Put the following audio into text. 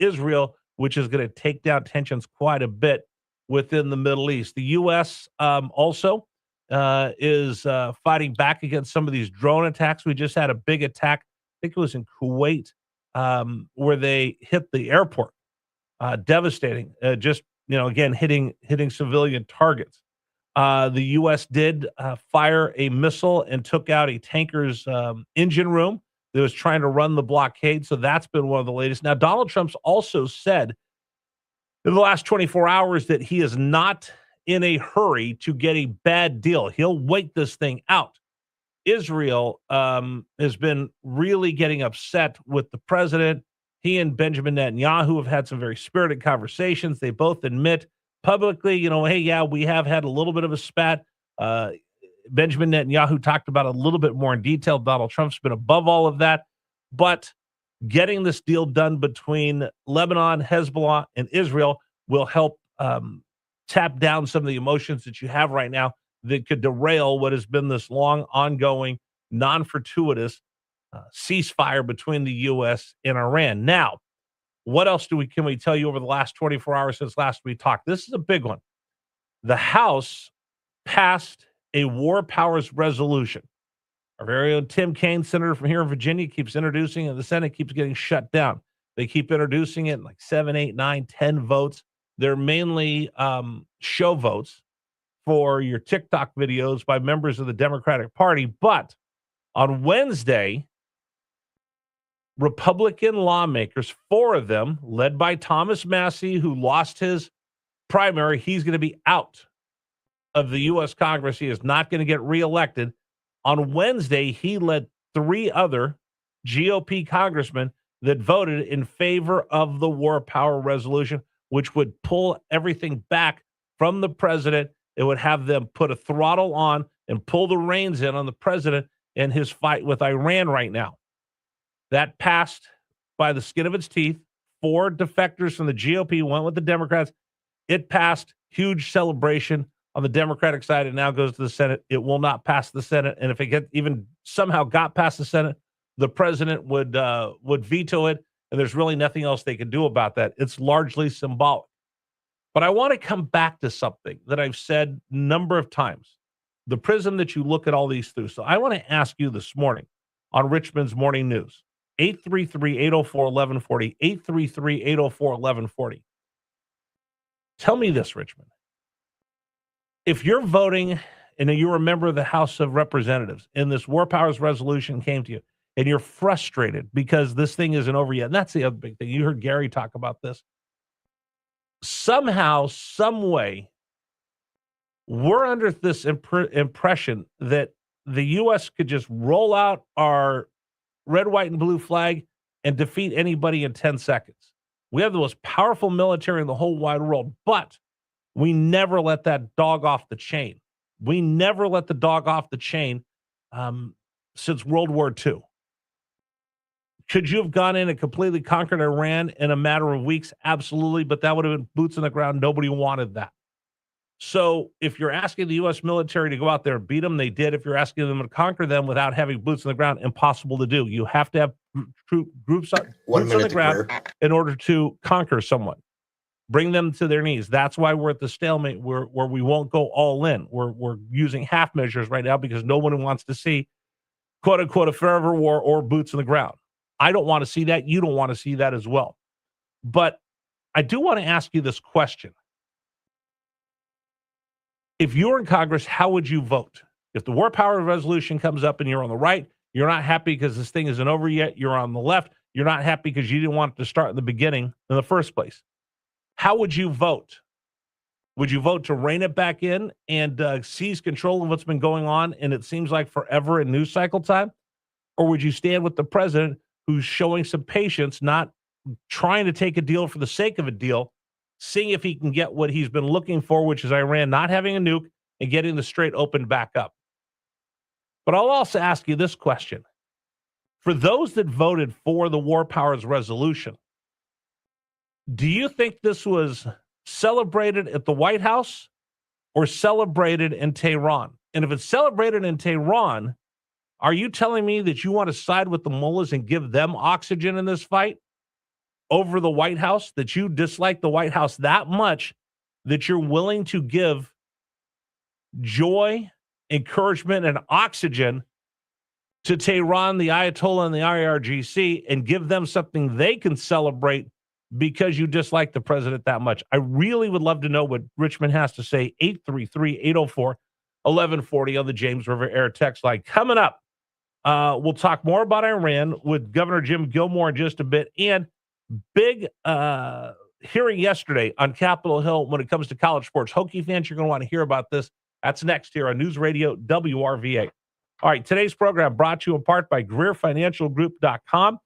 Israel, which is going to take down tensions quite a bit within the Middle East. The U.S. Also is fighting back against some of these drone attacks. We just had a big attack, I think it was in Kuwait, where they hit the airport, devastating. Just again, hitting civilian targets. The U.S. did fire a missile and took out a tanker's engine room that was trying to run the blockade. So that's been one of the latest. Now, Donald Trump's also said in the last 24 hours that he is not in a hurry to get a bad deal. He'll wait this thing out. Israel has been really getting upset with the president. He and Benjamin Netanyahu have had some very spirited conversations. They both admit publicly, hey, yeah, we have had a little bit of a spat. Benjamin Netanyahu talked about it a little bit more in detail. Donald Trump's been above all of that. But getting this deal done between Lebanon, Hezbollah, and Israel will help tap down some of the emotions that you have right now that could derail what has been this long, ongoing, non-fortuitous ceasefire between the U.S. and Iran. Now, what else can we tell you over the last 24 hours since last we talked? This is a big one. The House passed a war powers resolution. Our very own Tim Kaine, senator from here in Virginia, keeps introducing it. The Senate keeps getting shut down. They keep introducing it in like 7, 8, 9, 10 votes. They're mainly show votes for your TikTok videos by members of the Democratic Party. But on Wednesday, Republican lawmakers, 4 of them, led by Thomas Massie, who lost his primary, he's going to be out of the U.S. Congress. He is not going to get reelected. On Wednesday, he led 3 other GOP congressmen that voted in favor of the war power resolution, which would pull everything back from the president. It would have them put a throttle on and pull the reins in on the president and his fight with Iran right now. That passed by the skin of its teeth. 4 defectors from the GOP went with the Democrats. It passed. Huge celebration on the Democratic side. It now goes to the Senate. It will not pass the Senate. And if it even somehow got past the Senate, the president would veto it. And there's really nothing else they can do about that. It's largely symbolic. But I want to come back to something that I've said a number of times, the prism that you look at all these through. So I want to ask you this morning on Richmond's Morning News, 833-804-1140, 833-804-1140. Tell me this, Richmond. If you're voting and you're a member of the House of Representatives and this war powers resolution came to you and you're frustrated because this thing isn't over yet, and that's the other big thing. You heard Gary talk about this. Somehow, some way, we're under this impression that the U.S. could just roll out our red, white, and blue flag and defeat anybody in 10 seconds. We have the most powerful military in the whole wide world, but we never let that dog off the chain. We never let the dog off the chain since World War II. Could you have gone in and completely conquered Iran in a matter of weeks? Absolutely, but that would have been boots on the ground. Nobody wanted that. So if you're asking the U.S. military to go out there and beat them, they did. If you're asking them to conquer them without having boots on the ground, impossible to do. You have to have groups on the ground in order to conquer someone. Bring them to their knees. That's why we're at the stalemate where we won't go all in. We're using half measures right now because no one wants to see, quote unquote, a forever war or boots on the ground. I don't want to see that. You don't want to see that as well. But I do want to ask you this question. If you're in Congress, how would you vote? If the war power resolution comes up and you're on the right, you're not happy because this thing isn't over yet. You're on the left. You're not happy because you didn't want it to start in the beginning in the first place. How would you vote? Would you vote to rein it back in and seize control of what's been going on and it seems like forever in news cycle time? Or would you stand with the president who's showing some patience, not trying to take a deal for the sake of a deal, seeing if he can get what he's been looking for, which is Iran not having a nuke and getting the Strait opened back up? But I'll also ask you this question. For those that voted for the war powers resolution, do you think this was celebrated at the White House or celebrated in Tehran? And if it's celebrated in Tehran, are you telling me that you want to side with the mullahs and give them oxygen in this fight? over the White House, that you dislike the White House that much that you're willing to give joy, encouragement, and oxygen to Tehran, the Ayatollah, and the IRGC, and give them something they can celebrate because you dislike the president that much. I really would love to know what Richmond has to say. 833-804-1140 on the James River Air text line. Coming up, we'll talk more about Iran with Governor Jim Gilmore in just a bit. And big hearing yesterday on Capitol Hill when it comes to college sports. Hokie fans, you're going to want to hear about this. That's next here on News Radio WRVA. All right, today's program brought to you in part by GreerFinancialGroup.com.